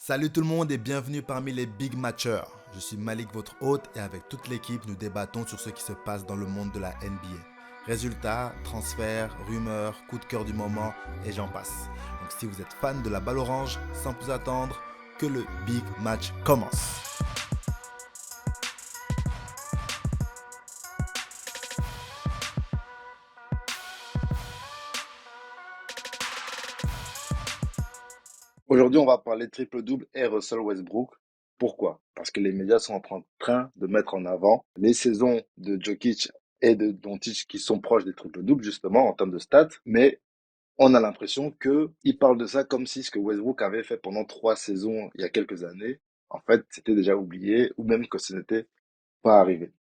Salut tout le monde et bienvenue parmi les Big Matchers. Je suis Malik, votre hôte, et avec toute l'équipe, nous débattons sur ce qui se passe dans le monde de la NBA. Résultats, transferts, rumeurs, coups de cœur du moment, et j'en passe. Donc si vous êtes fan de la balle orange, sans plus attendre, que le Big Match commence. Aujourd'hui, on va parler triple-double et Russell Westbrook. Pourquoi? Parce que les médias sont en train de mettre en avant les saisons de Jokic et de Doncic qui sont proches des triple-doubles, justement, en termes de stats. Mais on a l'impression que ils parlent de ça comme si ce que Westbrook avait fait pendant 3 saisons il y a quelques années, en fait, c'était déjà oublié ou même que ce n'était pas arrivé.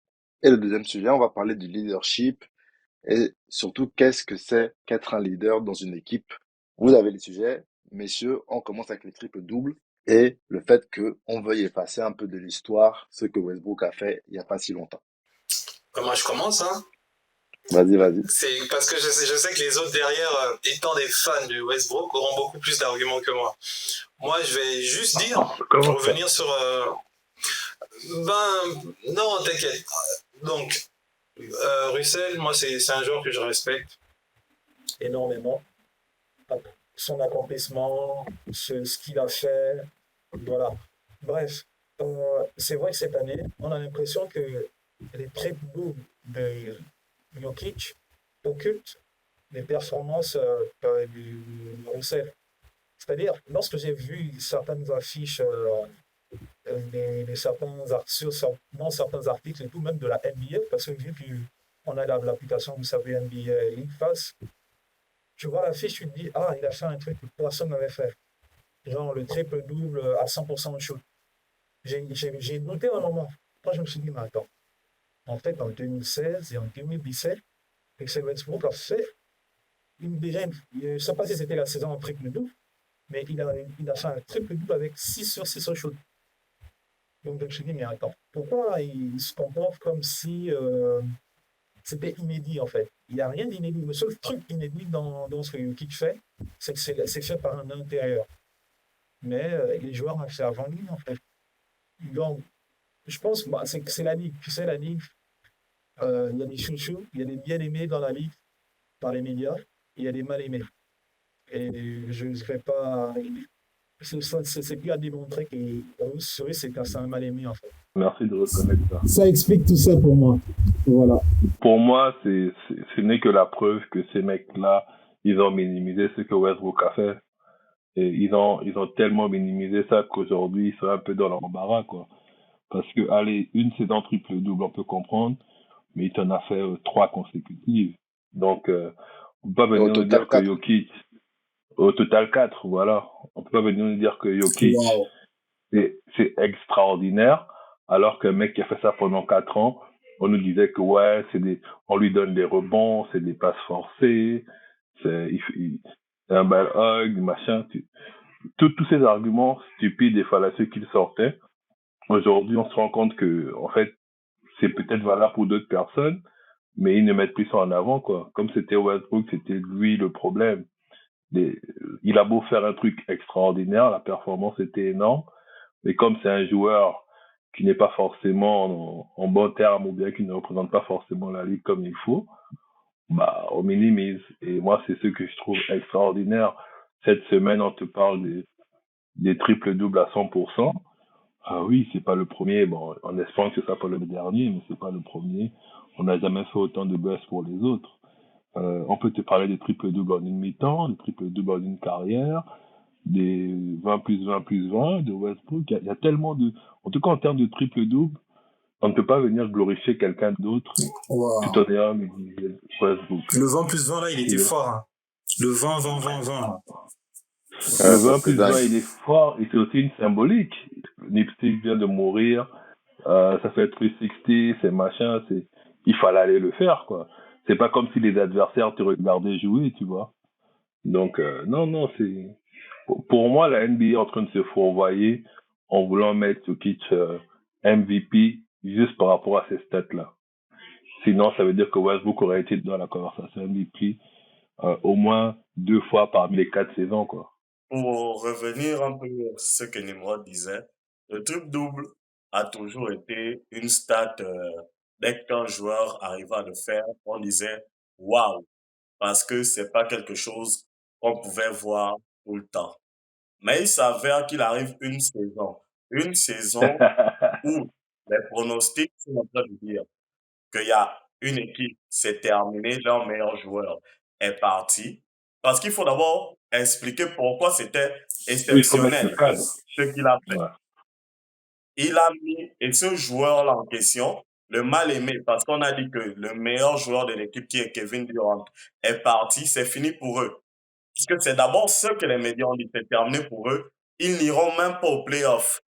Et le deuxième sujet, on va parler du leadership et surtout, qu'est-ce que c'est qu'être un leader dans une équipe? Vous avez les sujets, messieurs, on commence avec les triples-doubles et le fait qu'on veuille effacer un peu de l'histoire ce que Westbrook a fait il n'y a pas si longtemps. Moi, je commence, hein. Vas-y, vas-y. C'est parce que je sais que les autres derrière, étant des fans de Westbrook, auront beaucoup plus d'arguments que moi. Moi, je vais juste dire, Comment ça? revenir sur. Non, t'inquiète. Donc, Russell, moi, c'est un joueur que je respecte énormément. Son accomplissement, ce qu'il a fait, voilà. Bref, c'est vrai que cette année, on a l'impression que les triple doubles de Jokic occultent les performances du Russell. C'est-à-dire, lorsque j'ai vu certaines affiches, dans certains articles et tout, même de la NBA, parce que vu qu'on a l'application, vous savez, NBA League Pass, tu vois l'affiche, tu te dis, ah, il a fait un truc que personne n'avait fait. Genre le triple-double à 100% de shoot. J'ai noté un moment. Quand je me suis dit, mais attends, en fait, en 2016 et en 2017, Russell Westbrook a fait déjà, je ne sais pas si c'était la saison en triple-double, mais il a fait un triple-double avec 6 sur 6 au shoot. Donc je me suis dit, mais attends, pourquoi il se comporte comme si c'était inédit en fait? Il n'y a rien d'inédit. Le seul truc inédit dans ce que Jokic fait, c'est que c'est fait par un intérieur. Mais les joueurs ont fait avant lui en fait. Donc, je pense que c'est la ligue. Tu sais, la ligue, il y a des chouchous, il y a des bien-aimés dans la ligue par les médias, et il y a des mal-aimés. Et je ne vais pas. C'est plus à démontrer que Bruce Willis c'est un mal-aimé en fait. Merci de reconnaître ça. Ça explique tout ça pour moi. Voilà. Pour moi, ce n'est que la preuve que ces mecs-là, ils ont minimisé ce que Westbrook a fait. Et ils ont tellement minimisé ça qu'aujourd'hui, ils sont un peu dans l'embarras, quoi. Parce que, allez, une saison triple-double, on peut comprendre, mais il t'en a fait 3 consécutives. Donc, on peut pas Et au venir nous total, dire que 4. Jokic, au total 4, voilà. On peut pas venir nous dire que Jokic, Wow. c'est extraordinaire, alors qu'un mec qui a fait ça pendant 4 ans, on nous disait que ouais, on lui donne des rebonds, c'est des passes forcées, c'est un ball hug, machin. Tous ces arguments stupides et fallacieux qu'il sortait, aujourd'hui, on se rend compte que, en fait, c'est peut-être valable pour d'autres personnes, mais ils ne mettent plus ça en avant, quoi. Comme c'était Westbrook, c'était lui le problème. Des- il a beau faire un truc extraordinaire, la performance était énorme, mais comme c'est un joueur qui n'est pas forcément en bon terme ou bien qui ne représente pas forcément la ligue comme il faut, bah, on minimise. Et moi, c'est ce que je trouve extraordinaire. Cette semaine, on te parle des triples-doubles à 100%. Ah oui, c'est pas le premier. Bon, on espère que ce sera pas le dernier, mais c'est pas le premier. On n'a jamais fait autant de buzz pour les autres. On peut te parler des triples-doubles en une mi-temps, des triples-doubles en une carrière, des 20 plus 20 plus 20 de Westbrook. Il y a tellement de... En tout cas, en termes de triple-double, on ne peut pas venir glorifier quelqu'un d'autre tout Wow. en ayant minimisé Westbrook. Le 20 plus 20 là, il était Il est- fort, hein. Le 20, 20, 20, 20. Le Ça 20 c'est plus 20, dingue. il est fort et c'est aussi une symbolique. Nipsey vient de mourir, ça fait 360, c'est machin, il fallait aller le faire, quoi. C'est pas comme si les adversaires te regardaient jouer, tu vois. Donc, non, non, pour moi, la NBA est en train de se fourvoyer en voulant mettre Jokic MVP juste par rapport à ces stats-là. Sinon, ça veut dire que Westbrook aurait été dans la conversation MVP au moins 2 fois parmi les 4 saisons, quoi. pour revenir un peu à ce que Nimrod disait, le triple-double a toujours été une stat, dès qu'un joueur arrivait à le faire, on disait waouh, parce que c'est pas quelque chose qu'on pouvait voir tout le temps. Mais il s'avère qu'il arrive une saison où les pronostics sont en train de dire qu'il y a une équipe, c'est terminé, leur meilleur joueur est parti. Parce qu'il faut d'abord expliquer pourquoi c'était Oui, il faut mettre le exceptionnel cadre. ce qu'il a fait. Ouais. Il a mis, et ce joueur-là en question, le mal aimé, parce qu'on a dit que le meilleur joueur de l'équipe qui est Kevin Durant est parti, c'est fini pour eux. Parce que c'est d'abord ce que les médias ont dit, c'est terminé pour eux. Ils n'iront même pas aux playoffs.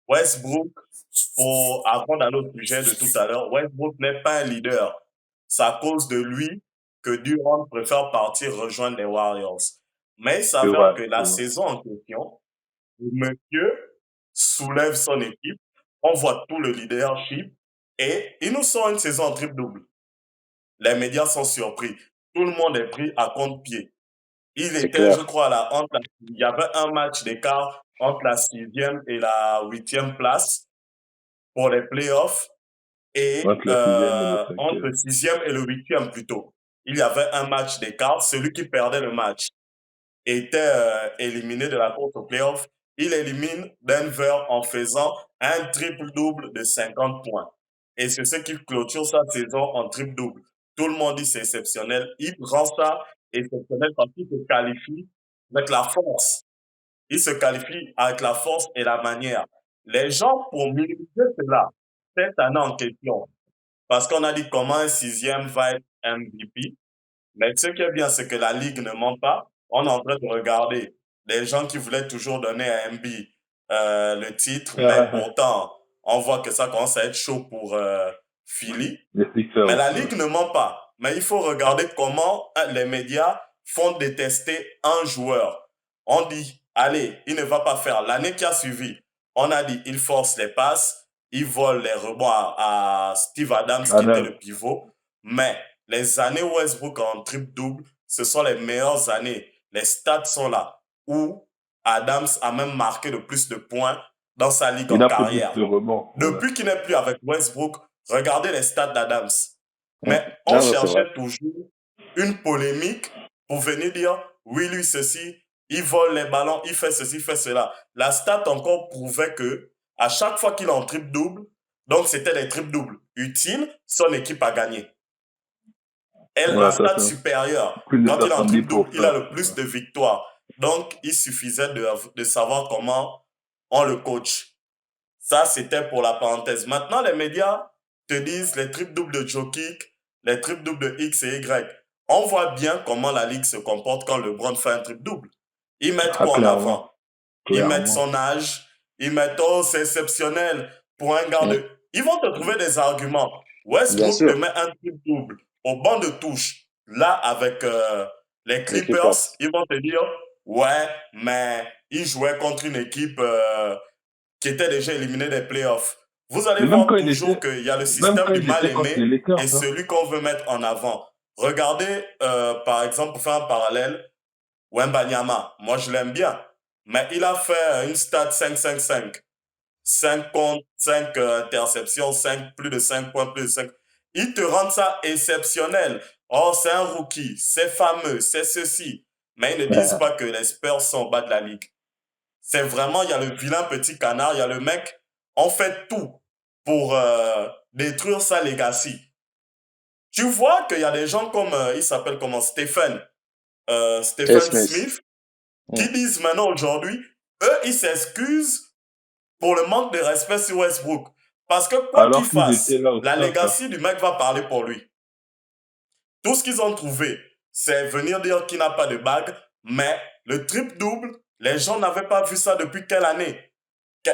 Westbrook, avant d'aller au sujet de tout à l'heure, Westbrook n'est pas un leader. C'est à cause de lui que Durant préfère partir rejoindre les Warriors. Mais il C'est s'avère vrai. que la saison en question, le monsieur soulève son équipe, on voit tout le leadership et il nous sort une saison en triple-double. Les médias sont surpris. Tout le monde est pris à compte-pied. Il C'est était, je clair. crois, il y avait un match d'écart entre la 6e et la 8e place pour les playoffs et Entre la sixième et le entre le cinquième. 6e et le 8e plutôt. Il y avait un match d'écart. Celui qui perdait le match était éliminé de la course aux playoffs. Il élimine Denver en faisant un triple-double de 50 points. Et c'est ce qui clôture sa saison en triple-double. Tout le monde dit c'est exceptionnel. Il rend ça exceptionnel parce qu'il se qualifie avec la force. Il se qualifie avec la force et la manière. Les gens, pour minimiser cela, cette année en question, parce qu'on a dit comment un 6e va être MVP, mais ce qui est bien, c'est que la Ligue ne ment pas. On est en train de regarder les gens qui voulaient toujours donner à MB le titre, mais pourtant, on voit que ça commence à être chaud pour Philly. Les Sixers. Mais la Ligue ne ment pas. Mais il faut regarder comment les médias font détester un joueur. On dit, allez, il ne va pas faire. L'année qui a suivi, on a dit, il force les passes, il vole les rebonds à Steve Adams, qui était le pivot. Mais les années Westbrook en triple-double, ce sont les meilleures années. Les stats sont là, où Adams a même marqué le plus de points dans sa ligue en carrière. Il a plus de rebonds. Depuis qu'il n'est plus avec Westbrook, regardez les stats d'Adams. Mais on Non, c'est cherchait vrai. toujours une polémique pour venir dire, oui, lui, ceci, il vole les ballons, il fait ceci, il fait cela. La stat encore prouvait que à chaque fois qu'il est en triple-double, donc c'était des triples-doubles utiles, son équipe a gagné. Et la stat supérieure, quand il est en triple-double, il a le plus de victoires. Donc, il suffisait de savoir comment on le coach. Ça, c'était pour la parenthèse. Maintenant, les médias te disent les triples-doubles de Jokic, les triples-doubles de X et Y. On voit bien comment la Ligue se comporte quand LeBron fait un triple-double. Ils mettent quoi en avant? Ils mettent son âge. Ils mettent, oh, c'est exceptionnel pour un gars de... Ils vont te trouver des arguments. Westbrook te met un triple-double au banc de touche. Là, avec les Clippers, ils vont te dire, ouais, mais il jouait contre une équipe qui était déjà éliminé des playoffs. Vous allez voir toujours qu'il y a le système du mal-aimé et celui qu'on veut mettre en avant. Regardez, par exemple, pour faire un parallèle, Wembanyama, moi je l'aime bien, mais il a fait une stat 5-5-5. 5 comptes, 5 interceptions, plus de 5 points, plus de 5. Ils te rendent ça exceptionnel. Oh, c'est un rookie, c'est fameux, c'est ceci. Mais ils ne disent pas que les Spurs sont au bas de la ligue. C'est vraiment, il y a le vilain petit canard, il y a le mec, on fait tout pour détruire sa legacy. Tu vois qu'il y a des gens comme, il s'appelle comment, Stephen Smith, qui disent maintenant aujourd'hui, eux, ils s'excusent pour le manque de respect sur Westbrook. Parce que quoi qu'il fasse, la legacy du mec va parler pour lui. Tout ce qu'ils ont trouvé, c'est venir dire qu'il n'a pas de bague, mais le triple-double, les gens n'avaient pas vu ça depuis quelle année?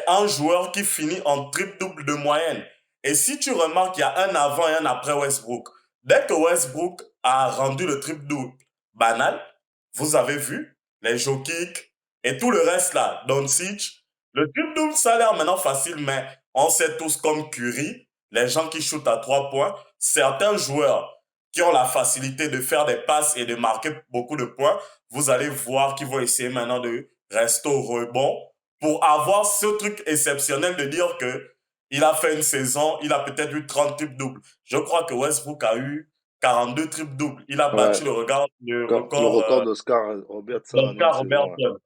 Un joueur qui finit en triple-double de moyenne. Et si tu remarques, il y a un avant et un après Westbrook. Dès que Westbrook a rendu le triple-double banal, vous avez vu, les Jokic et tout le reste là, Doncic, le triple-double, ça a l'air maintenant facile, mais on sait tous comme Curry, les gens qui shootent à 3 points, certains joueurs qui ont la facilité de faire des passes et de marquer beaucoup de points, vous allez voir qu'ils vont essayer maintenant de reste au rebond pour avoir ce truc exceptionnel de dire que il a fait une saison, il a peut-être eu 30 triples doubles. Je crois que Westbrook a eu 42 triples doubles. Il a Ouais, battu le le record record d'Oscar Robertson en une d'Oscar saison, ouais, Robertson.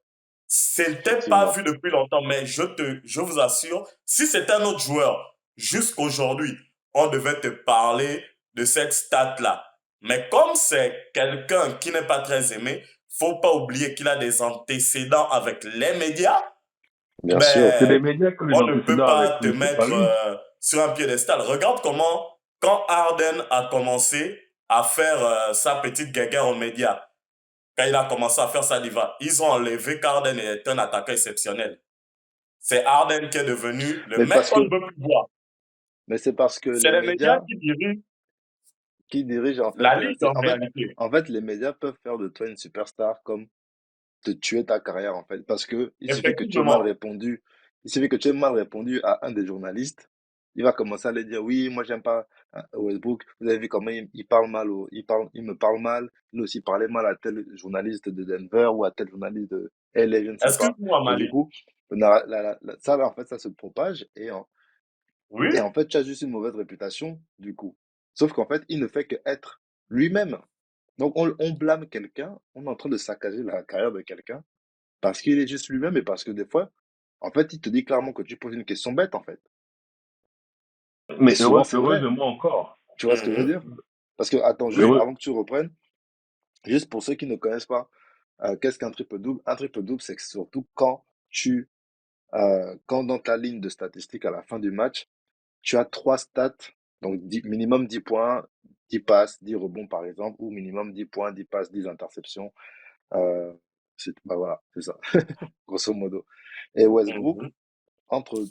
C'était pas effectivement. vu depuis longtemps, mais je vous assure, si c'était un autre joueur, jusqu'aujourd'hui, on devait te parler de cette stat-là. Mais comme c'est quelqu'un qui n'est pas très aimé, faut pas oublier qu'il a des antécédents avec les médias. Bien sûr. C'est Ben, les médias qui ont les on ne peut antécédents avec pas te lui, c'est pas mettre lui. sur un piédestal. Regarde comment, quand Harden a commencé à faire sa petite guéguerre aux médias, quand il a commencé à faire sa diva, ils ont enlevé qu'Harden est un attaquant exceptionnel. C'est Harden qui est devenu le Mais mec parce qu'on ne que, veut plus voir. mais c'est parce que C'est les les médias médias qui dirigent en fait, la ligue en réalité. en fait, les médias peuvent faire de toi une superstar comme te tuer ta carrière en fait, parce que il suffit que tu aies mal Effectivement. répondu, il suffit que tu aies mal répondu à un des journalistes, il va commencer à lui dire oui, moi j'aime pas Westbrook, vous avez vu comment il parle mal, il me parle mal, il a aussi parlé mal à tel journaliste de Denver ou à tel journaliste de LA, je ne sais pas, Excuse-moi, et du Malik. coup, ça en fait ça se propage Oui, et en fait tu as juste une mauvaise réputation du coup, sauf qu'en fait il ne fait que être lui-même. Donc on blâme quelqu'un, on est en train de saccager la carrière de quelqu'un parce qu'il est juste lui-même et parce que des fois, en fait, il te dit clairement que tu poses une question bête, en fait. Et Mais souvent, c'est vrai. heureusement encore. Tu vois ce que je veux dire? mhm, Parce que, attends, juste Heureux- avant que tu reprennes, juste pour ceux qui ne connaissent pas, qu'est-ce qu'un triple-double? Un triple-double, c'est que surtout quand dans ta ligne de statistiques à la fin du match, tu as trois stats, donc minimum 10 points, 10 passes, 10 rebonds par exemple, ou minimum 10 points, 10 passes, 10 interceptions. Euh, bah voilà, c'est ça, grosso modo. Et Westbrook, mhm. entre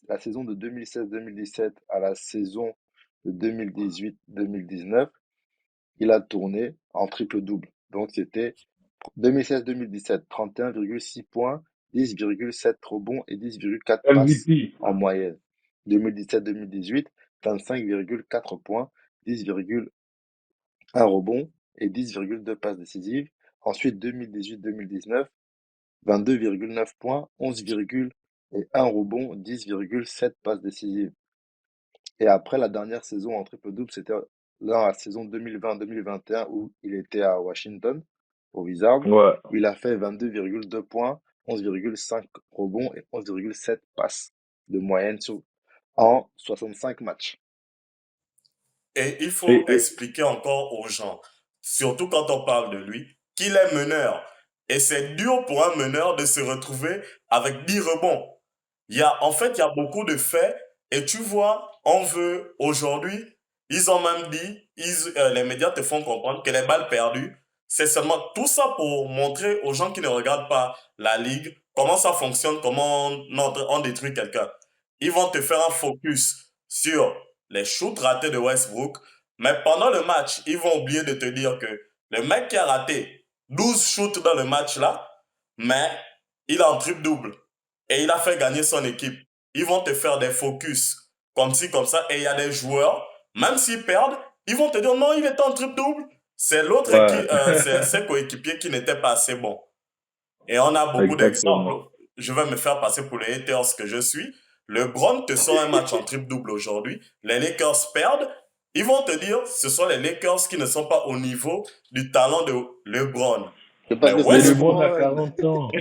la saison de 2016-2017 à la saison de 2018-2019, il a tourné en triple-double. Donc c'était 2016-2017, 31,6 points, 10,7 rebonds et 10,4 passes MVP. en moyenne. 2017-2018, 25,4 points, 10,1 rebonds et 10,2 passes décisives. Ensuite, 2018-2019, 22,9 points, 11,1 rebonds, 10,7 passes décisives. Et après la dernière saison en triple-double, c'était dans la saison 2020-2021 où il était à Washington, au Wizards, Ouais. où il a fait 22,2 points, 11,5 rebonds et 11,7 passes de moyenne en 65 matchs. Et il Et, faut et, expliquer encore aux gens, surtout quand on parle de lui, qu'il est meneur. Et c'est dur pour un meneur de se retrouver avec 10 rebonds. En fait, il y a beaucoup de faits. Et tu vois, on veut, aujourd'hui, ils ont même dit, les médias te font comprendre que les balles perdues, c'est seulement tout ça pour montrer aux gens qui ne regardent pas la ligue comment ça fonctionne, comment on détruit quelqu'un. Ils vont te faire un focus sur les shoots ratés de Westbrook, mais pendant le match, ils vont oublier de te dire que le mec qui a raté 12 shoots dans le match là, mais il a un triple double et il a fait gagner son équipe. Ils vont te faire des focus comme ci, comme ça, et il y a des joueurs, même s'ils perdent, ils vont te dire non, il est en triple double. C'est l'autre ouais, équipe, c'est ses coéquipiers qui n'étaient pas assez bons. Et on a beaucoup d'exemples. exactement. Je vais me faire passer pour les haters que je suis. LeBron te sort un match en triple-double aujourd'hui. Les Lakers perdent. Ils vont te dire, ce sont les Lakers qui ne sont pas au niveau du talent de LeBron. C'est Mais parce que c'est Mais Westbrook, LeBron a LeBron. 40 ans.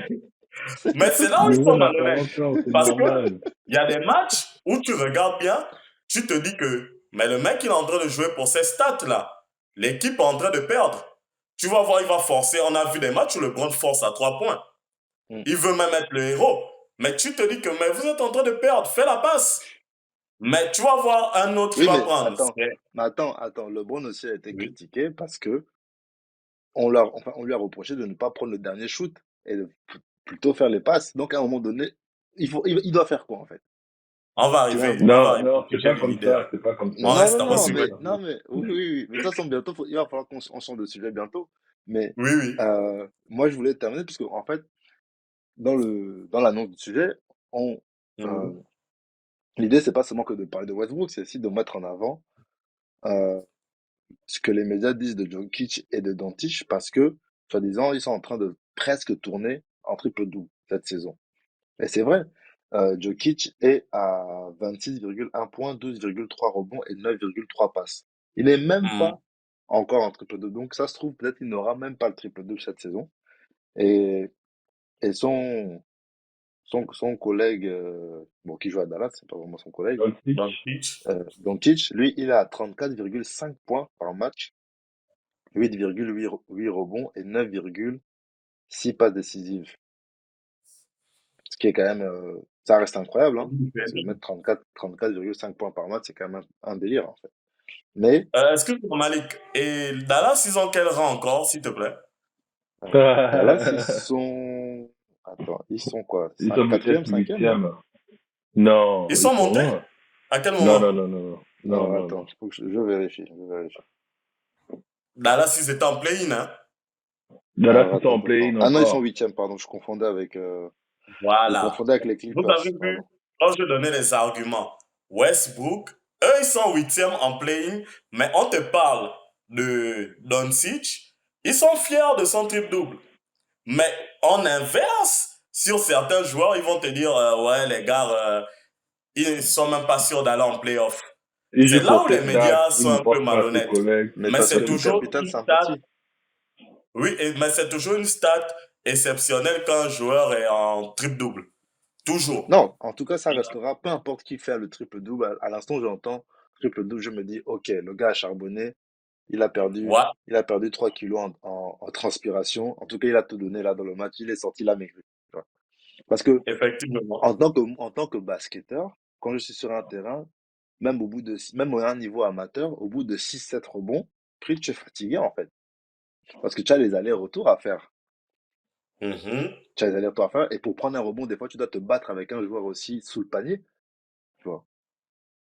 mais c'est là où ils sont LeBron a malhonnêtes. 40 ans, c'est Parce que normal. il y a des matchs où tu regardes bien, tu te dis que, mais le mec, il est en train de jouer pour ces stats-là. L'équipe est en train de perdre. Tu vas voir, il va forcer. On a vu des matchs où LeBron force à 3 points. Mm. Il veut même être le héros. Mais tu te dis que mais vous êtes en train de perdre, fais la passe. Mais tu vas voir un autre qui Oui, va prendre. attends, LeBron aussi a été Oui. critiqué parce que on lui a reproché de ne pas prendre le dernier shoot et de plutôt faire les passes. Donc, à un moment donné, il doit faire quoi, en fait? Tu vois un peu? On va Non, arriver non, sur c'est pas quel comme leader. ça, c'est pas comme ça. On Non, reste non, en non, C'est suivant. mais, pas comme non, ça. mais, oui, oui, oui. Mais de toute façon, bientôt, il va falloir qu'on change de sujet bientôt. Mais, Oui, oui. moi, je voulais terminer parce que, en fait, dans l'annonce du sujet, on, euh, Mhm. l'idée, c'est pas seulement que de parler de Westbrook, c'est aussi de mettre en avant, euh, ce que les médias disent de Jokic et de Doncic parce que, soi-disant, ils sont en train de presque tourner en triple-double cette saison. Et c'est vrai, Jokic est à 26,1 points, 12,3 rebonds et 9,3 passes. Il n'est même Mhm. pas encore en triple-double. Donc ça se trouve, peut-être qu'il n'aura même pas le triple-double cette saison. Et, et son collègue, bon, qui joue à Dallas, c'est pas vraiment son collègue, Doncic. Doncic. Doncic, lui, il est à 34,5 points par match, 8,8 rebonds et 9,6 passes décisives. Ce qui est quand même, ça reste incroyable, hein. Parce que mettre 34,5 points par match, c'est quand même un délire, en fait. Mais, Excuse-moi, Malik. Et Dallas, ils ont quel rang encore, s'il te plaît? Dallas, ils sont, attends, ils sont quoi? Ils sont Quatrième, peut-être cinquième, non? huitième. Non, Ils ils sont sont montés? loin. À quel Non, non, moment? non, non, non, non, Alors, non, attends, non. faut que je vérifie, je vérifie. Dallas, ils étaient en play-in, hein? Dallas, Alors, ils sont attends, en attends, non. play-in Ah non, ils sont encore. huitième, pardon, je Voilà. confondais avec les Vous Clippers, avez pardon. vu, quand je donnais les arguments, Westbrook, eux, ils sont huitièmes en play-in, mais on te parle de Doncic, ils sont fiers de son triple-double. Mais en inverse, sur certains joueurs, ils vont te dire, ouais, les gars, ils sont même pas sûrs d'aller en playoff. Ils C'est jouent là pour où les cette date. médias Ils sont ne un peu pensent pas à ses malhonnêtes. Mais collègues. de toute Mais façon, c'est c'est une toujours capitale une stat, sympathie. oui, mais c'est toujours une stat exceptionnelle quand un joueur est en triple-double. Toujours. Non, en tout cas, ça restera, peu importe qui fait le triple-double. À l'instant où j'entends triple-double, je me dis, OK, le gars a charbonné, Ouais, il a perdu 3 kilos en transpiration. En tout cas, il a tout donné là dans le match, il est sorti là maigri. Tu vois. Parce que, effectivement. en tant que basketteur, quand je suis sur un terrain, même à un niveau amateur, au bout de 6-7 rebonds, Pritch, tu es fatigué, en fait. Parce que tu as les allers-retours à faire. Mhm. Tu as les allers-retours à faire. Et pour prendre un rebond, des fois, tu dois te battre avec un joueur aussi sous le panier. Tu vois.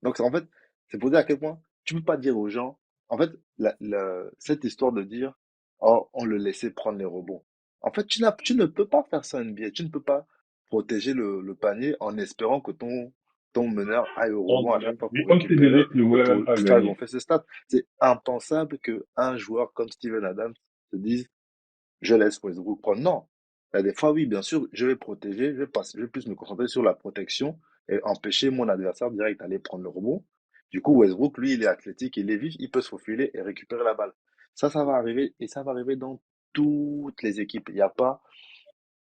Donc, en fait, c'est pour dire à quel point tu peux pas dire aux gens, en fait, cette histoire de dire, oh, on le laissait prendre les rebonds. En fait, tu ne peux pas faire ça en NBA. Tu ne peux pas protéger le panier en espérant que ton meneur aille au Donc, rebond à chaque fois pour oui. Comme si les récupérer autres ne et voulaient pour même pas faire gagner. gonfler ses stats. C'est impensable qu'un joueur comme Steven Adams se dise, je laisse Westbrook prendre. Non. Il y a des fois, oui, bien sûr, je vais protéger, je vais plus me concentrer sur la protection et empêcher mon adversaire direct d'aller prendre le rebond. Du coup, Westbrook, lui, il est athlétique, il est vif, il peut se faufiler et récupérer la balle. Ça va arriver et ça va arriver dans toutes les équipes. Il y a pas,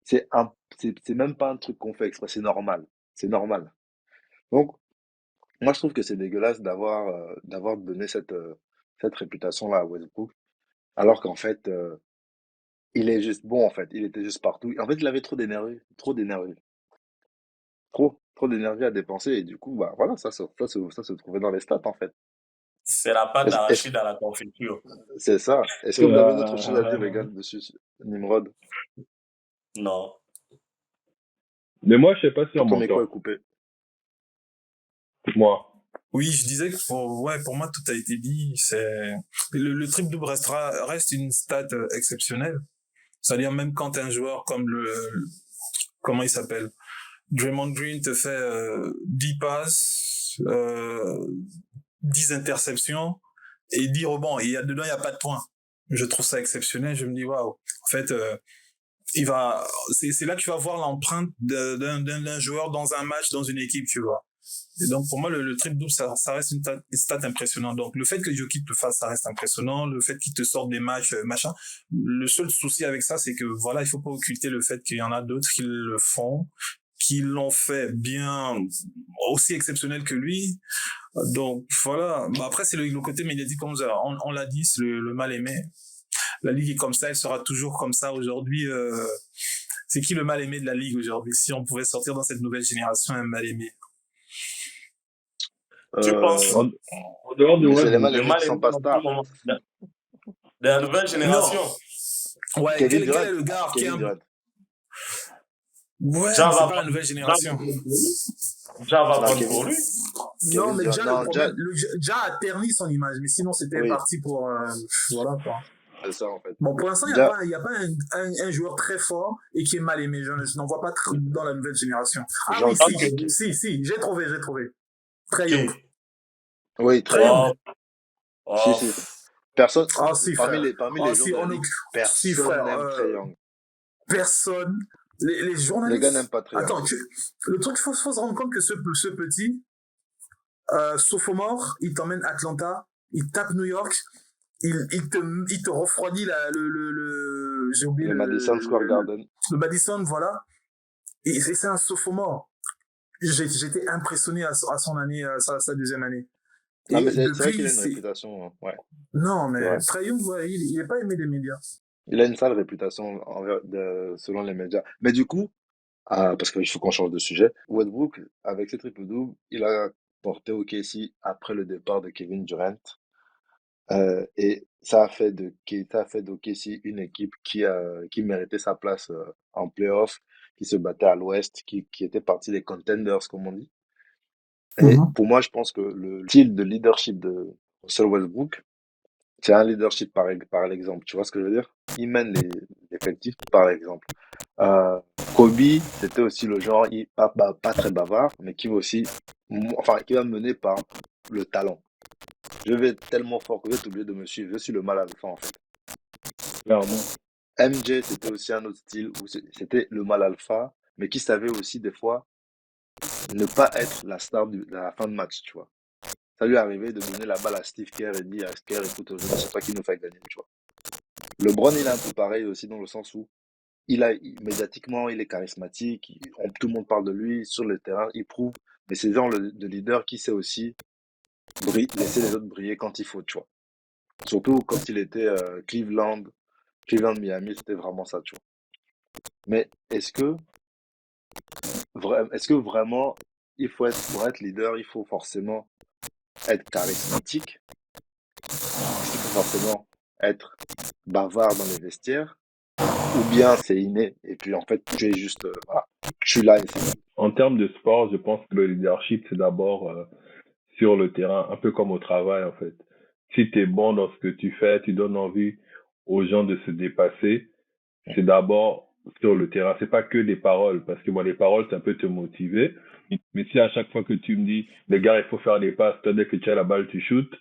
c'est même pas un truc qu'on fait exprès, c'est normal. C'est normal. Donc, moi, je trouve que c'est dégueulasse d'avoir donné cette réputation-là à Westbrook, alors qu'en fait, il est juste bon, en fait. Il était juste partout. En fait, il avait trop d'énergie. Trop d'énergie. Trop d'énergie à dépenser. Et du coup, bah, voilà, ça se trouvait dans les stats, en fait. C'est la pâte Est-ce, est-ce- d'arachide à la confiture. c'est ça. Est-ce que vous avez d'autres choses à dire, les gars, Euh, dessus, Nimrod? Non. Mais moi, je sais pas si on Ton micro m'entend. est coupé. Moi. Oui, je disais que pour moi, tout a été dit. Le triple double reste une stat exceptionnelle. C'est-à-dire même quand un joueur comme comment il s'appelle? Draymond Green te fait 10 passes, 10 interceptions et 10 rebonds. Et dedans, il n'y a pas de points. Je trouve ça exceptionnel. Je me dis, waouh. En fait, c'est là que tu vas voir l'empreinte d'un joueur dans un match, dans une équipe, tu vois. Et donc, pour moi, le triple double, ça reste une stat impressionnante. Donc, le fait que Jokic le fasse, ça reste impressionnant. Le fait qu'il te sorte des matchs, machin. Le seul souci avec ça, c'est que, voilà, il faut pas occulter le fait qu'il y en a d'autres qui le font, qui l'ont fait bien, aussi exceptionnel que lui. Donc, voilà. Après, c'est le côté médiatique, comme on l'a dit, c'est le mal aimé. La ligue est comme ça, elle sera toujours comme ça aujourd'hui. C'est qui le mal aimé de la ligue aujourd'hui? Si on pouvait sortir dans cette nouvelle génération un mal aimé. Tu penses Euh, En dehors de mais c'est les Westbrook. mal le aimés mal qui est sont pas en ce stars. moment de la nouvelle Non. génération? Ouais, Kevin quel Durant. est le gars qui est Kevin Durant. Ouais, Ja mais c'est va pas la nouvelle génération. Ja va Non, prendre pour lui. Non, Kevin mais Durant. déjà, Non, le problème, déjà a terni son image, mais sinon, c'était oui, parti pour, voilà, quoi. c'est ça, en fait. Bon, pour l'instant, il Ja, n'y a pas un joueur très fort et qui est mal aimé. Je n'en vois pas dans la nouvelle génération. Ah Jean, oui, Ok. si, j'ai trouvé. Trae Qui? Young. oui, Trae Young. Si, Oh, si. Personne, Ah si, parmi frère. les, parmi Ah les joueurs si, de la ligue, si, personne frère. n'aime Trae Young. Personne Les Les gars journalistes. n'aiment pas Trae Young. Attends, le truc, faut se rendre compte que ce petit, sophomore, il t'emmène Atlanta, il tape New York, il te refroidit j'ai oublié Le Madison Square Garden. le Madison, voilà. Et c'est un sophomore. J'étais impressionné à son année, sa deuxième année. Non, Et mais c'est vrai depuis, qu'il a une réputation. Ouais. non, C'est mais vrai. Trae Young, ouais, il est pas aimé des médias. Il a une sale réputation selon les médias. Mais du coup, parce qu'il faut qu'on change de sujet, Westbrook, avec ses triple-doubles, il a porté OKC après le départ de Kevin Durant. Et ça a fait d'OKC une équipe qui méritait sa place en playoff, qui se battait à l'Ouest, qui était partie des contenders, comme on dit. Et pour moi, je pense que le style de leadership de Russell Westbrook, c'est un leadership par l'exemple. Tu vois ce que je veux dire? Il mène l'effectif par exemple. Kobe, c'était aussi le genre, pas très bavard, mais qui va aussi, enfin, qui va mener par le talent. Je vais être tellement fort que vous êtes obligé de me suivre. Je suis le mal alpha, en fait. Clairement. MJ, c'était aussi un autre style où c'était le mal alpha, mais qui savait aussi des fois ne pas être la star de la fin de match, tu vois. Ça lui arrivait de donner la balle à Steve Kerr et dire à Kerr, écoute, aujourd'hui, c'est toi qui nous fait gagner, tu vois. LeBron, il est un peu pareil aussi dans le sens où médiatiquement, il est charismatique, tout le monde parle de lui, sur le terrain, il prouve, mais c'est le genre de leader qui sait aussi laisser les autres briller quand il faut, tu vois. Surtout quand il était Cleveland, Miami, c'était vraiment ça, tu vois. Mais est-ce que vraiment, pour être leader, il faut forcément être charismatique? Est-ce qu'il faut forcément être bavard dans les vestiaires? Ou bien c'est inné, et puis en fait, tu es juste, voilà, tu es là et c'est tout. En termes de sport, je pense que le leadership, c'est d'abord sur le terrain, un peu comme au travail en fait. Si tu es bon dans ce que tu fais, tu donnes envie aux gens de se dépasser, c'est d'abord sur le terrain. C'est pas que des paroles, parce que moi, les paroles, ça peut te motiver. Mais si à chaque fois que tu me dis, les gars, il faut faire des passes, toi, dès que tu as la balle, tu shootes,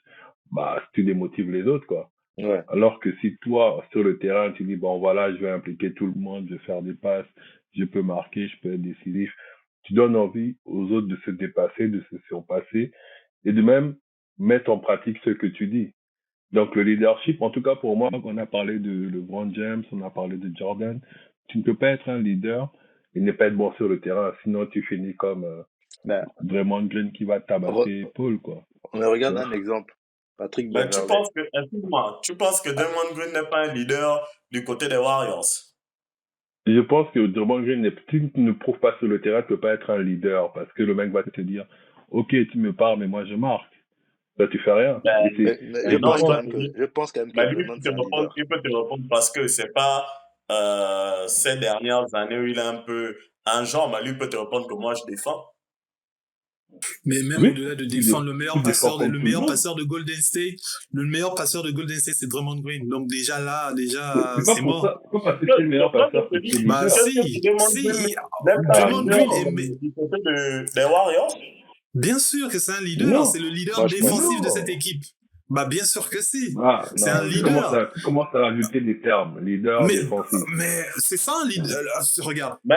bah, tu démotives les autres, quoi. Ouais. Alors que si toi, sur le terrain, tu dis, bon, voilà, je vais impliquer tout le monde, je vais faire des passes, je peux marquer, je peux être décisif, tu donnes envie aux autres de se dépasser, de se surpasser, et de même mettre en pratique ce que tu dis. Donc, le leadership, en tout cas pour moi, on a parlé de LeBron James, on a parlé de Jordan. Tu ne peux pas être un leader et ne pas être bon sur le terrain. Sinon, tu finis comme Ben, Draymond Green qui va tabasser Paul, quoi. on regarde un exemple. Patrick Mais tu Beverley. penses que, excuse-moi, tu penses que Draymond Green n'est pas un leader du côté des Warriors? Je pense que Draymond Green, si tu ne prouves pas sur le terrain, tu ne peux pas être un leader parce que le mec va te dire, OK, tu me parles, mais moi je marque. Là, tu fais rien. Ben, Mais je non, pense il quand va même te dire. je pense quand même que Ben, lui, Draymond, c'est un leader. il peut te répondre parce que c'est pas ces dernières années où il est un peu un genre, mais lui peut te répondre que moi je défends. Mais même Oui, au-delà de tu défendre, tu défends comme le tout le meilleur monde. passeur de Golden State, c'est Draymond Green. Donc déjà là, C'est pas c'est pour mort. ça. C'est pas parce que c'est le meilleur Moi, je passeur te que tu es dis, Bah leader. qu'est-ce que si, Draymond si, Green n'est pas un Draymond Green leader est, du côté des Warriors? bien sûr que c'est un leader, Non, c'est le leader Moi, je pense. défensif de cette non. équipe. Bah bien sûr que si, Ah, c'est un Non, leader. tu commences à rajouter des termes. Leader défensif. Mais c'est ça un leader. Regarde, Mais,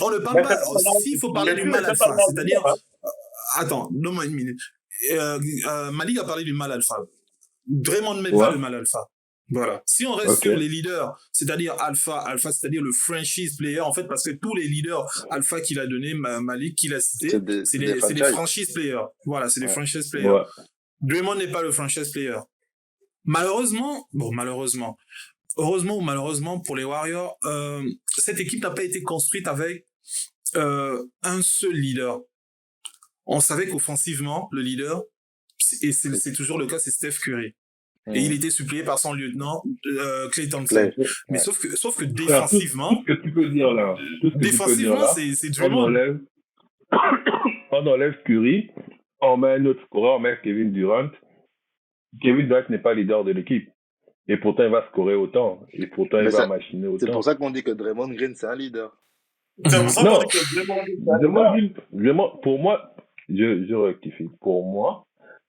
on ne parle mais pas. c'est pas vraiment, S'il faut parler mais du tu mal n'étais pas alpha, vraiment c'est-à-dire, leader, hein. attends, donne-moi une minute. Malik a parlé du mal alpha. Draymond ne met pas Ouais. le mal alpha. Voilà. Si on reste Ok. sur les leaders, c'est-à-dire alpha, c'est-à-dire le franchise player, en fait, parce que tous les leaders alpha qu'il a donné, Malik qu'il a cité, c'est des franchises. franchise players. Voilà, c'est des Ouais. franchise players. Ouais. Draymond n'est pas le franchise player. Malheureusement, heureusement ou malheureusement pour les Warriors, cette équipe n'a pas été construite avec un seul leader. On savait qu'offensivement, le leader, et c'est toujours le cas, c'est Steph Curry. Et il était suppléé par son lieutenant, Klay Thompson. Clay. Mais Ouais. sauf que Frère, tout défensivement, ce que tu peux dire là, c'est on Draymond. enlève, on enlève Curry, on met un autre scoreur, on met Kevin Durant. Kevin Durant n'est pas leader de l'équipe. Et pourtant, il va scorer autant. Et pourtant, il Mais va machiner c'est pour autant. ça qu'on dit que Draymond Green, c'est un leader. C'est pour ça qu'on Non. dit que Draymond Green, c'est un leader. Vraiment, pour moi, je rectifie. Pour moi,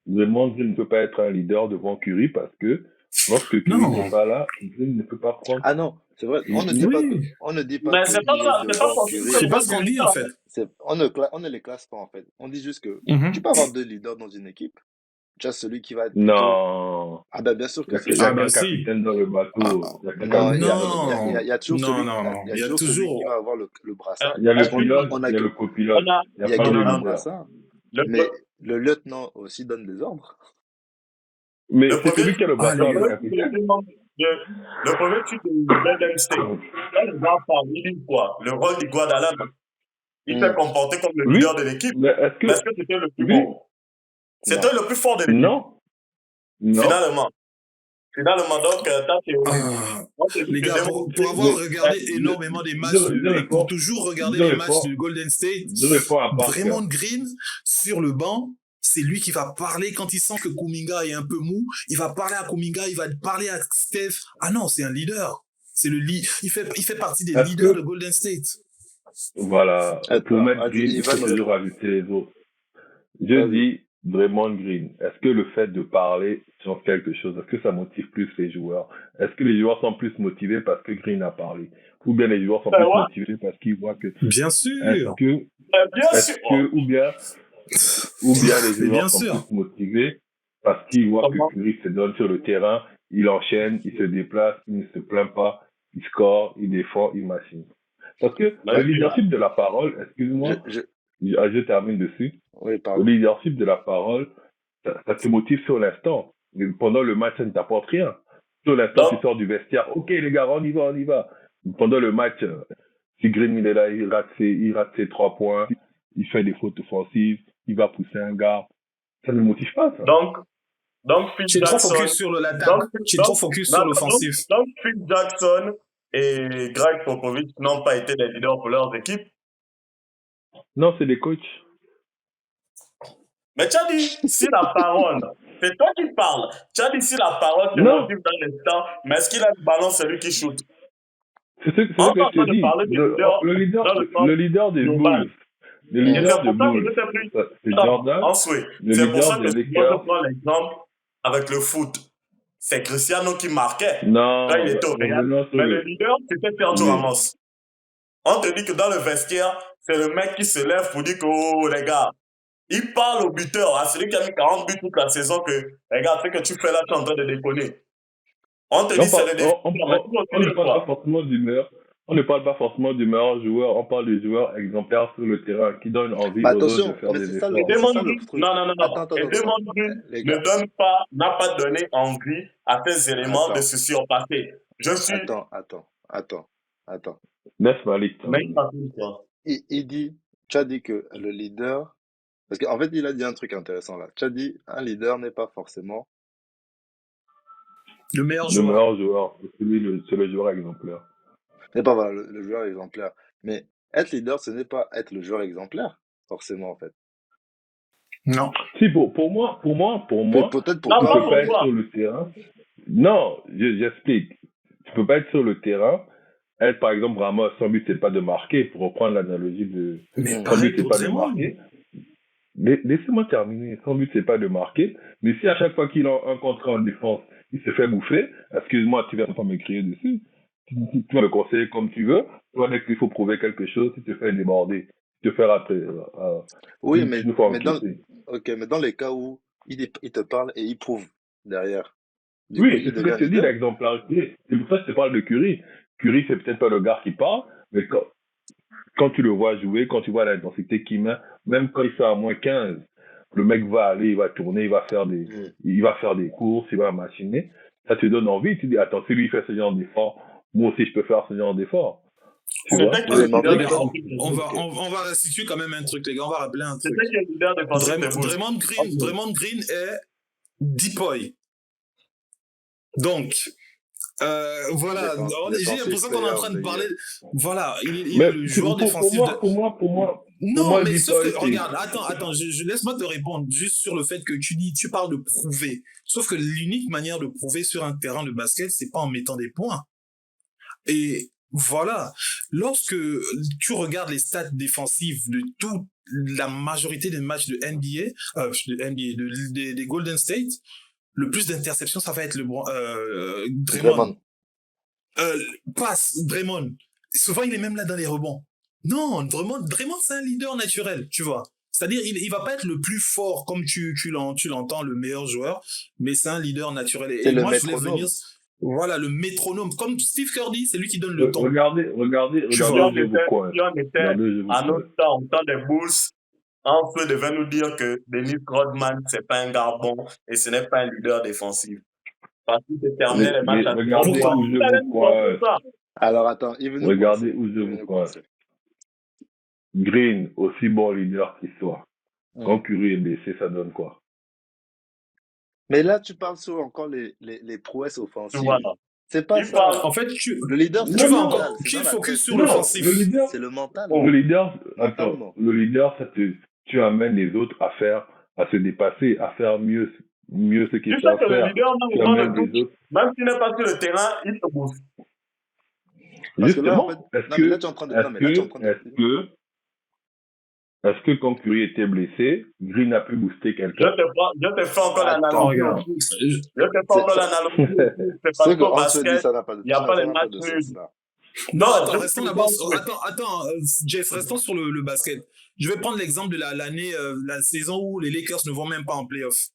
Draymond Green ne peut pas être un leader devant Curry parce que Lorsque Curry Non. n'est pas là, Green ne peut pas prendre. Ah non, c'est vrai. On ne dit pas que, on ne dit pas Mais qu'il c'est pas est ça, c'est pas devant forcément Curry. C'est le pas rôle ce du qu'on dit, en leader. fait. On ne les classe pas en fait. On dit juste que Mhm. tu peux avoir deux leaders dans une équipe. Tu as celui qui va être plutôt. Non. Ah ben bien sûr Il y que a, si. il y a Ah, bah, qu'un si. capitaine dans le bateau. Il y a qu'un Non, capitaine dans le Non. bateau. il y a toujours celui, Non. il y a Il y a toujours celui qui va toujours. avoir le brassard. Il y a le Parce qu'on pilote, on il a y a que, le copilote. On a, Il n'y a il y a pas que de un on a leader. brassard, le, mais le lieutenant aussi donne des ordres. Mais le c'est premier celui qui a le Ah, le brassard, le premier les... truc de capitaine. le premier truc de Golden State. Quand le gars parle, il dit quoi? Le rôle du Guadalajara. Il s'est Hmm. comporté comme le Oui, leader de l'équipe. mais est-ce Mais est-ce que. que c'était le plus Oui, bon? C'était Non. le plus fort de l'équipe, non, non. finalement. Donc, ta théorie, Ah, on te dit les que gars, Draymond pour Green avoir Mais regardé est- énormément des matchs je et pour réponds, toujours regarder je les matchs réponds, de Golden State, je réponds à Parker. Draymond Green, sur le banc, c'est lui qui va parler quand il sent que Kuminga est un peu mou. Il va parler à Kuminga, il va parler à Steph. Ah non, c'est un leader. C'est le lead. Il fait partie des Est-ce leaders de que, Golden State. voilà, pour Attends, mettre Green, il faut Ivan, toujours ajouter les autres. Je vas-y. dis Draymond Green. Est-ce que le fait de parler sur quelque chose, est-ce que ça motive plus les joueurs? Est-ce que les joueurs sont plus motivés parce que Green a parlé? Ou bien les joueurs sont Ben plus ouais, motivés parce qu'ils voient que, Bien est-ce sûr. que, ben bien est-ce sûr. que, ou bien les Mais bien joueurs sont sûr. plus motivés parce qu'ils voient que Comment? Curry se donne sur le terrain, il enchaîne, il se déplace, il ne se plaint pas, il score, il défend, il machine. Parce que Ben, le leadership de la parole, Je, excuse-moi, je, je termine dessus, oui, le pardon. leadership de la parole, ça te motive sur l'instant. Mais pendant le match, ça ne t'apporte rien. Sur l'instant, tu Donc, sors du vestiaire, ok les gars, on y va, on y va. Pendant le match, si Green il est là, il rate ses 3 points, il fait des fautes offensives, il va pousser un gars. Ça ne motive pas, ça. donc Phil Tu es trop Jackson, focus sur l'attaque. donc, Tu es trop donc, focus non, sur donc, l'offensif. donc Phil Jackson et Greg Popovich n'ont pas été des leaders pour leurs équipes. Non, c'est des coachs. Mais tu as dit, si la parole, c'est toi qui parles. Tu as dit, si la parole te Non, motive dans l'instant, mais est-ce qu'il a le ballon, celui qui shoot? c'est ce que On est en je train te de dis. parler des leaders dans le sens Le leader des global. Bulls, le Et leader c'est des pour ça que Bulls, je t'ai pris. c'est Attends, Jordan. en souhait. Le C'est pour leader ça que des moi, je Lakers, prends l'exemple avec le foot. C'est Cristiano qui marquait quand non, il était au Real. revenons sur Mais le leader, c'était Sergio oui. Ramos. On te dit que dans le vestiaire, c'est le mec qui se lève pour dire que, oh, les gars, il parle au buteur, à celui qui a mis 40 buts toute la saison, que, les gars, ce que tu fais là, tu es en train de déconner. On te dit, c'est le défenseur. Mais tu On continues ne de parle pas quoi? forcément du meilleur. On ne parle pas forcément du meilleur joueur, on parle des joueurs exemplaires sur le terrain qui donnent envie Bah aux autres de attention, faire mais des c'est ça, Et efforts. c'est Draymond ça le Green, truc. non. Attends, Et Draymond Green Les ne gars, n'a pas donné envie à ces éléments de attends, se surpasser. Je suis, attends. Laisse Malik mais terminer. Il dit, tu as dit que le leader, parce qu'en fait, il a dit un truc intéressant là. Tu as dit, un leader n'est pas forcément. Le meilleur Le joueur. meilleur joueur, c'est le joueur exemplaire. N'est pas voilà, le joueur exemplaire. Mais être leader, ce n'est pas être le joueur exemplaire, forcément, en fait. Non. Si, pour moi, Peut-être pour Non, tu pas toi, peux pour pas être toi. sur le terrain. Non, j'explique. Tu peux pas être sur le terrain. Être, par exemple, Ramos, son but, c'est pas de marquer, pour reprendre l'analogie de, Mais Son son pareil but, c'est pour pas de Draymond. marquer. Mais laissez-moi terminer. Son but, c'est pas de marquer. Mais si à chaque fois qu'il a un contrat en défense, il se fait bouffer, excuse-moi, tu vas pas me crier dessus. Tu vas me conseiller comme tu veux. Toi, dès qu'il faut prouver quelque chose, tu te fais déborder. Tu te fais rater. Oui, Tu nous fais mais encaisser. mais dans les cas où il te parle et il prouve derrière, du coup, Oui, il c'est ce que devient je te dis, leader. l'exemplarité. C'est pour ça que je te parle de Curry. Curry, c'est peut-être pas le gars qui parle, mais quand tu le vois jouer, quand tu vois l'intensité qu'il met, même quand il fait à moins 15, le mec va aller, il va tourner, il va faire des courses, il va machiner. Ça te donne envie. Tu dis, attends, si lui fait ce genre d'effort, moi aussi je peux faire ce genre d'effort. Tu vois? C'était qui Oui, le mais en leader fait, défensif des On Bulls? va restituer quand même un truc, les gars. On va rappeler un truc. C'était qui le leader défensif des Bulls? Draymond Green est Deepoy. Donc, voilà. J'ai l'impression qu'on est en train de parler. Voilà, il est le joueur défensif. Pour moi, Non, mais sauf que, Deepoy, regarde, attends, je laisse-moi te répondre juste sur le fait que tu parles de prouver. Sauf que l'unique manière de prouver sur un terrain de basket, c'est pas en mettant des points. Et voilà, lorsque tu regardes les stats défensives de toute la majorité des matchs de NBA, des Golden State, le plus d'interceptions, ça va être Draymond. Draymond. Draymond. Souvent, il est même là dans les rebonds. Non, Draymond, c'est un leader naturel, tu vois. C'est-à-dire, il va pas être le plus fort comme tu l'entends, le meilleur joueur, mais c'est un leader naturel. C'est Et le moi, je voulais métronome. venir, voilà, le métronome. Comme Steve Kerr dit, c'est lui qui donne le ton. Regardez, Tu Si vois. on je vous était, crois. si on était Regardez, je vous à crois. notre temps, au temps des Bulls, un peu devait nous dire que Dennis Rodman, c'est pas un gars bon et ce n'est pas un leader défensif. Parce qu'il se terminait les matchs Mais à regardez Pourtant, où Il je allait vous nous montrer crois. ça. Alors attends, il veut nous Regardez coincer. où je Il veut vous nous crois. coincer. Green, aussi bon leader qu'il soit. Quand Hmm. Curry est blessé, ça donne quoi? Mais là, tu parles sur encore les prouesses Tu offensives. vois, là. C'est pas Il parle. ça. en fait, Le leader, c'est tu le vas Non, mental. encore, C'est tu dans la focus tête. sur non, l'offensif. le leader, C'est le mental. Oh, le leader, attends, Mentalement. le leader, tu amènes les autres à se dépasser, à faire mieux ce tu qu'ils sais savent que le faire. leader, même Tu au banc de amènes les touche, autres. même s'il n'est pas sur le terrain, il te booste. Parce que là, en fait, Justement, est-ce non, mais là, que, tu es en train de, non, mais là, tu es en train de, est-ce que quand Curry était blessé, Green a pu booster quelqu'un? Je te fais encore Attends, l'analogie. regarde. Je te fais encore l'analogie. C'est ce parce que qu'au Antoine dit, basket, ça n'a pas de, il n'y a pas ça les n'a pas matchs de nuls. sens, là. Non, attends, je restons suis d'abord. d'accord. Attends, Jeff, restons sur le basket. Je vais prendre l'exemple de la saison où les Lakers ne vont même pas en playoff.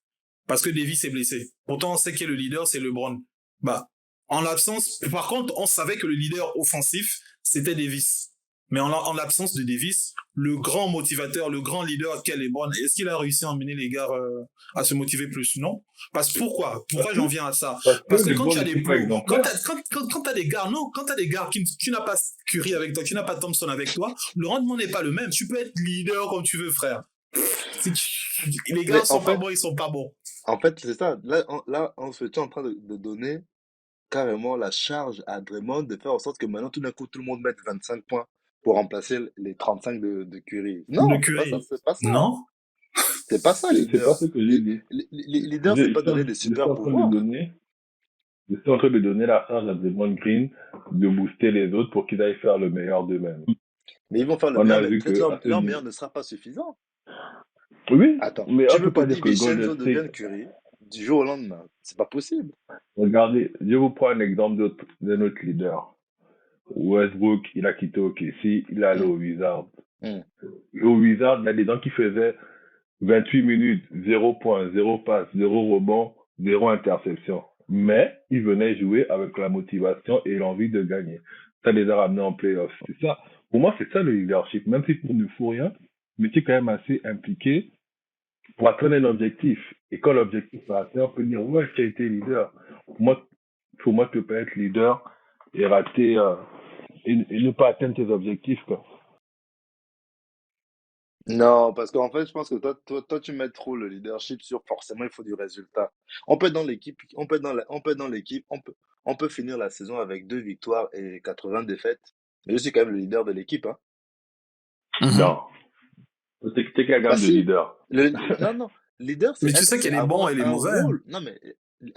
Parce que Davis est blessé. Pourtant, on sait que le leader, c'est LeBron. Bah, en l'absence, par contre, on savait que le leader offensif, c'était Davis. Mais en l'absence de Davis, le grand motivateur, le grand leader qu'est LeBron, est-ce qu'il a réussi à emmener les gars à se motiver plus? Non. Pourquoi j'en viens à ça? Parce que quand tu as des pros, quand t'as des gars, non, quand t'as des gars tu n'as pas Curry avec toi, tu n'as pas Thompson avec toi, le rendement n'est pas le même. Tu peux être leader comme tu veux, frère. Les gars Mais sont en pas fait, bons, ils sont pas bons. en fait, c'est ça. Là, tu es en train de donner carrément la charge à Draymond de faire en sorte que maintenant, tout d'un coup, tout le monde mette 25 points pour remplacer les 35 de Curry. De Non, c'est pas ça, Curry. c'est pas ça. Non. C'est pas ça, C'est leader. pas ce que j'ai dit. Leader, c'est pas donner des Je suis super en train de pouvoirs. je suis en train de donner la charge à Draymond Green de booster les autres pour qu'ils aillent faire le meilleur d'eux-mêmes. Mais ils vont faire le On meilleur, a mais vu peut-être que leur meilleur ne sera pas suffisant. oui, Attends, mais tu on veux peut que pas dire que DiVincenzo Golden devienne State. Curry du jour au lendemain. C'est pas possible. Regardez, je vous prends un exemple de notre leader. Westbrook, il a quitté OKC, il est allé Hmm. au Wizards. Hmm. Au Wizards, il y a des gens qui faisaient 28 minutes, 0 points, 0 passe, 0 rebond, 0 interception. Mais ils venaient jouer avec la motivation et l'envie de gagner. Ça les a ramenés en playoff. C'est ça. Pour moi, c'est ça le leadership. Même si tu ne fous rien, mais tu es quand même assez impliqué pour atteindre un objectif. Et quand l'objectif est atteint, on peut dire, ouais, tu as été leader. Pour moi, tu peux pas être leader et rater, et ne pas atteindre tes objectifs, quoi. Non, parce qu'en fait, je pense que toi, tu mets trop le leadership sur forcément il faut du résultat. On peut être dans l'équipe, on peut être dans l'équipe, on peut finir la saison avec 2 victoires et 80 défaites. Mais je suis quand même le leader de l'équipe, hein. Non. T'es quelle Bah gamme de si, leader? non, leader, Mais tu sais qu'il y a les bons avoir et les un mauvais. rôle. Non, mais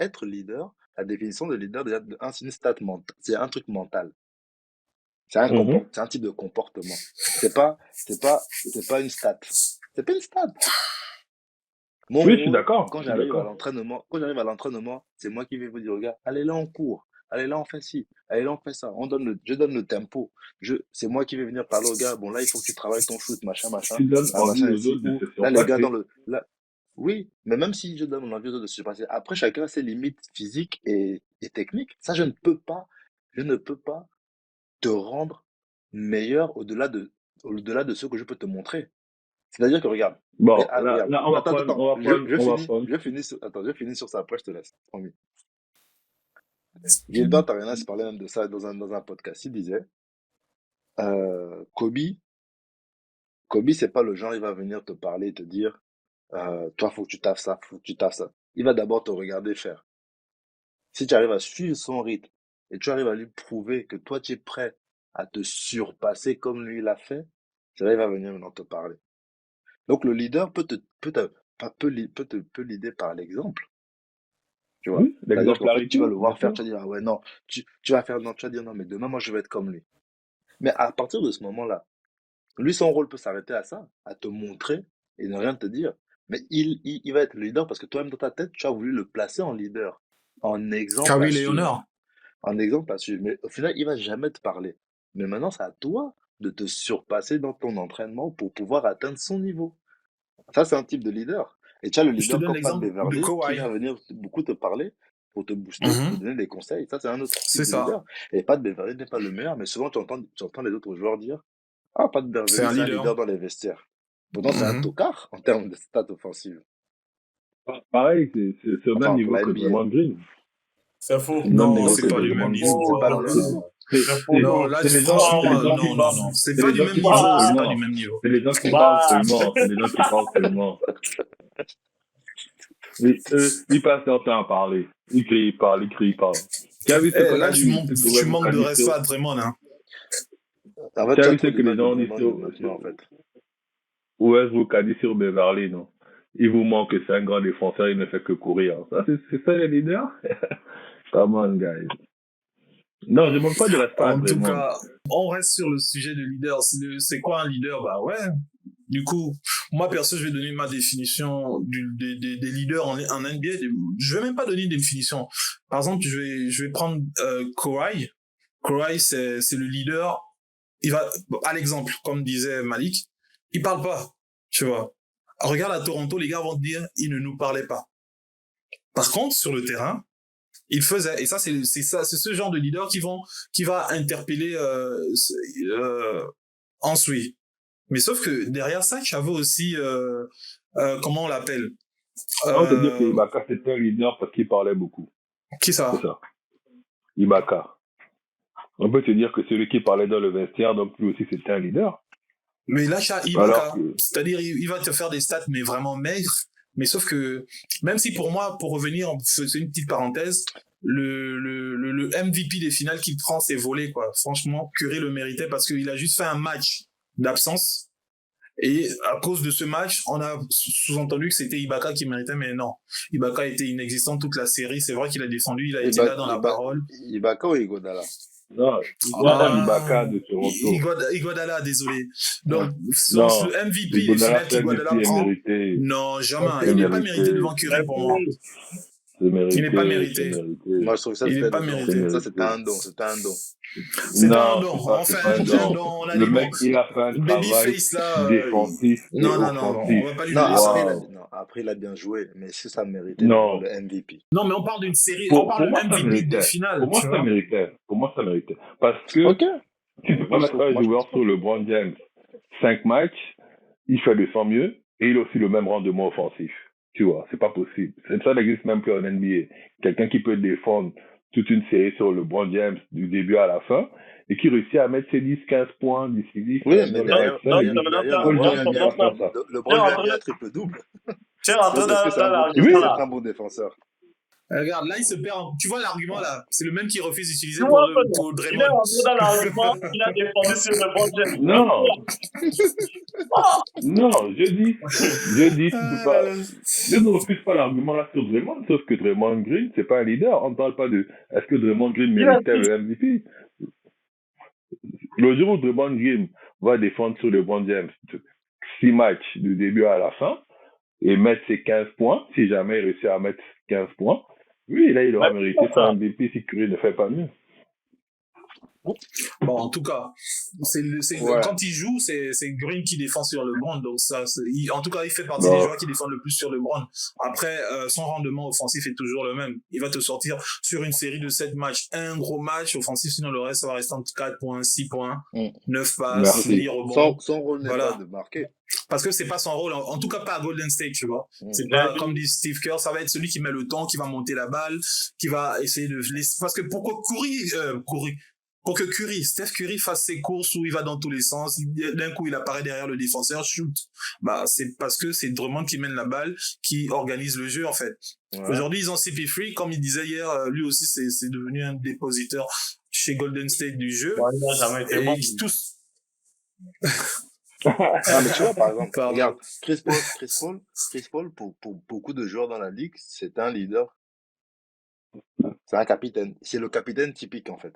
être leader, la définition de leader, déjà, c'est une stat mentale, c'est un truc mental. C'est un type de comportement. C'est pas une stat. C'est pas une stat. Mon Oui, je suis rôle, d'accord. quand Je suis j'arrive à d'accord. l'entraînement, c'est moi qui vais vous dire, regarde, allez là, on court. Allez là, on fait ci. Allez là, on fait ça. Je donne le tempo. C'est moi qui vais venir parler au gars. Bon, là, il faut que tu travailles ton shoot, machin. Tu donnes Ah, envie machin aux ici. autres de Ou, se là, les gars surpasser. oui, mais même si je donne envie aux autres de se surpasser, après, chacun a ses limites physiques et techniques. Ça, je ne peux pas te rendre meilleur au-delà de ce que je peux te montrer. C'est-à-dire que regarde, Bon, regarde, là, on va attends, prendre, attends, on va prendre, on va prendre. je finis sur ça, après je te laisse, promis. Gilbert Arenas parlait même de ça dans un podcast. Il disait, Kobe, c'est pas le genre, il va venir te parler et te dire, toi, faut que tu taffes ça, faut que tu taffes ça. Il va d'abord te regarder faire. Si tu arrives à suivre son rythme et tu arrives à lui prouver que toi, tu es prêt à te surpasser comme lui l'a fait, c'est là il va venir maintenant te parler. Donc le leader peut leader par l'exemple, tu vois. Oui, C'est-à-dire qu'en fait, tu vas l'exemplarité, le bien voir faire, sûr. tu vas dire, ah ouais, non, tu vas faire, non, tu vas dire, non, mais demain, moi, je vais être comme lui. Mais à partir de ce moment-là, lui, son rôle peut s'arrêter à ça, à te montrer et ne rien te dire. Mais il va être le leader parce que toi-même dans ta tête, tu as voulu le placer en leader, en exemple à Kawhi suivre. Leonard. Un exemple à suivre. Mais au final, il va jamais te parler. Mais maintenant, c'est à toi de te surpasser dans ton entraînement pour pouvoir atteindre son niveau. Ça, c'est un type de leader. Et tu as le Je te leader donne comme Pat l'exemple de Beverly qui Kawhi. va venir beaucoup te parler pour te booster, te Mhm. donner des conseils. Ça, c'est un autre type C'est de ça. leader. Et Pat Beverly n'est pas le meilleur, mais souvent, tu entends les autres joueurs dire, ah, Pat C'est Beverly, un c'est un leader. leader dans les vestiaires. Pourtant, c'est un Mhm. tocard en termes de stats offensives. Pareil, c'est au même Enfin, pour niveau la que NBA. Draymond Green. C'est faux. C'est le même Non, niveau c'est que pas du Draymond même Green. C'est niveau. pas le même niveau. C'est C'est faux. Non, là, c'est franchement, les gens qui non, non, parlent, non. C'est c'est pas les du gens même qui parlent niveau. C'est pas du seulement. même niveau. C'est les gens qui parlent Bah, seulement. C'est les gens qui parlent seulement. Mais eux, ils passent leur temps à parler. Ils crient, ils parlent, ils crient, ils parlent. Tu as vu ce Eh, qu'on là, a dit, ce que tu Westbrook manques a de dit respect sur, à Draymond, hein. En fait, tu tu as as vu ce trop que les l'image de gens ont dit Draymond de sur, maintenant, en fait. Westbrook a dit sur Beverly, non? Il vous manque, c'est un grand défenseur, il ne fait que courir. Ça, c'est ça les leaders? Come on, guys. Non, je ne manque pas de respect à En tout Draymond. cas, on reste sur le sujet de leader. C'est quoi un leader? Bah ouais. Du coup, moi perso, je vais donner ma définition des leaders en NBA. Je vais même pas donner une définition. Par exemple, je vais prendre Kawhi. Kawhi, c'est le leader. Il va, à l'exemple, comme disait Malik, il parle pas, tu vois. Regarde à Toronto, les gars vont te dire, il ne nous parlait pas. Par contre, sur le terrain, il faisait, et ça, c'est ce genre de leader qui va interpeller ensuite. Mais sauf que derrière ça, tu avais aussi, comment on l'appelle On peut dire que euh, Ibaka, c'était un leader parce qu'il parlait beaucoup. Qui ça? C'est ça. Ibaka. On peut te dire que celui qui parlait dans le vestiaire, donc lui aussi, c'était un leader. Mais là, tu as Alors Ibaka. que, C'est-à-dire, il va te faire des stats, mais vraiment maigres. Mais sauf que, même si pour moi, pour revenir, c'est une petite parenthèse, le MVP des finales qu'il prend, c'est volé, quoi. Franchement, Curry le méritait parce qu'il a juste fait un match d'absence. Et à cause de ce match, on a sous-entendu que c'était Ibaka qui méritait, mais non. Ibaka était inexistant toute la série. C'est vrai qu'il a défendu, il a été là dans la parole. Ibaka ou Iguodala? non, moi, j'aime Ibaka de Toronto. Iguodala, désolé. Donc, Non, le MVP des Iguodala, finales c'est qu'Iguodala MVP est prend, mérité. non, jamais. C'est Il n'est pas mérité mérité. devant Curry pour moi. C'est mérité. Il n'est pas C'est mérité. mérité. Moi, je trouve que ça, Il n'est c'était pas des dons. mérité. Ça, c'était un don. C'était un don. C'est pas un Non, don. c'est pas Enfin, un un don. don. On a Le dit, mec, bon, il a fait un travail Babyface, là. défensif et Non, non, non, non. offensif. On va pas lui Non, donner ça. après, il a bien joué. Mais est-ce que ça méritait d'avoir Non. le MVP? Non, mais on parle d'une série. On Pour parle moi, de ça MVP des méritait. finales. Pour moi, Tu ça vois. méritait. Pour moi, ça méritait. Parce que Ok. tu peux pas Moi, je mettre trouve, un moi, je joueur pense sur LeBron James, 5 matchs, il fait de son mieux et il a aussi le même rendement offensif. Tu vois, c'est pas possible. Ça n'existe même plus en NBA. Quelqu'un qui peut défendre toute une série sur LeBron James du début à la fin et qui réussit à mettre ses 10-15 points décisifs Oui, mais dans les derrière, matchs. Ça n'existe. derrière, Paul LeBron George lui ne a peut mis pas faire ça. tu es LeBron lui a mis rentré, un triple-double. tu es rentré Donc, est-ce que c'est un bon, l'argument est-ce que là. c'est un bon défenseur? Regarde, là, il se perd. Tu vois l'argument, là. C'est le même qui refuse d'utiliser Tu vois, pour il est Draymond. rentré dans l'argument, il a défendu sur le bon James. Non, non, je dis, tu peux pas, je ne refuse pas l'argument là sur Draymond, sauf que Draymond Green, c'est pas un leader. On ne parle pas de, est-ce que Draymond Green Il a méritait dit, le MVP? Le jour où Draymond Green va défendre sur le bon James 6 matchs du début à la fin et mettre ses 15 points, si jamais il réussit à mettre 15 points, oui, là, il aura mais mérité pourquoi son ça? MVP si Curry ne fait pas mieux. Bon, en tout cas, Ouais. quand il joue, c'est Green qui défend sur LeBron. Donc ça, en tout cas, il fait partie des Bon, joueurs qui défendent le plus sur LeBron. Après, son rendement offensif est toujours le même. Il va te sortir sur une série de 7 matchs, un gros match offensif, sinon le reste, ça va rester entre 4 points, 6 points, 9 passes, merci. 10 rebonds. Son rôle n'est pas Voilà. de marquer. Parce que c'est pas son rôle, en tout cas pas à Golden State, tu vois. C'est Mais pas, comme dit Steve Kerr, ça va être celui qui met le temps, qui va monter la balle, qui va essayer de laisser, parce que pour que Steph Curry fasse ses courses où il va dans tous les sens, d'un coup il apparaît derrière le défenseur, shoot. Bah, c'est parce que c'est Drummond qui mène la balle, qui organise le jeu, en fait. Ouais. Aujourd'hui, ils ont CP3, comme il disait hier, lui aussi, c'est devenu un dépositeur chez Golden State du jeu. ouais, il n'a jamais été Et bon. tous, Ah, mais tu vois, par exemple, pardon. regarde, Chris Paul, pour beaucoup de joueurs dans la ligue, c'est un leader. C'est un capitaine. C'est le capitaine typique, en fait.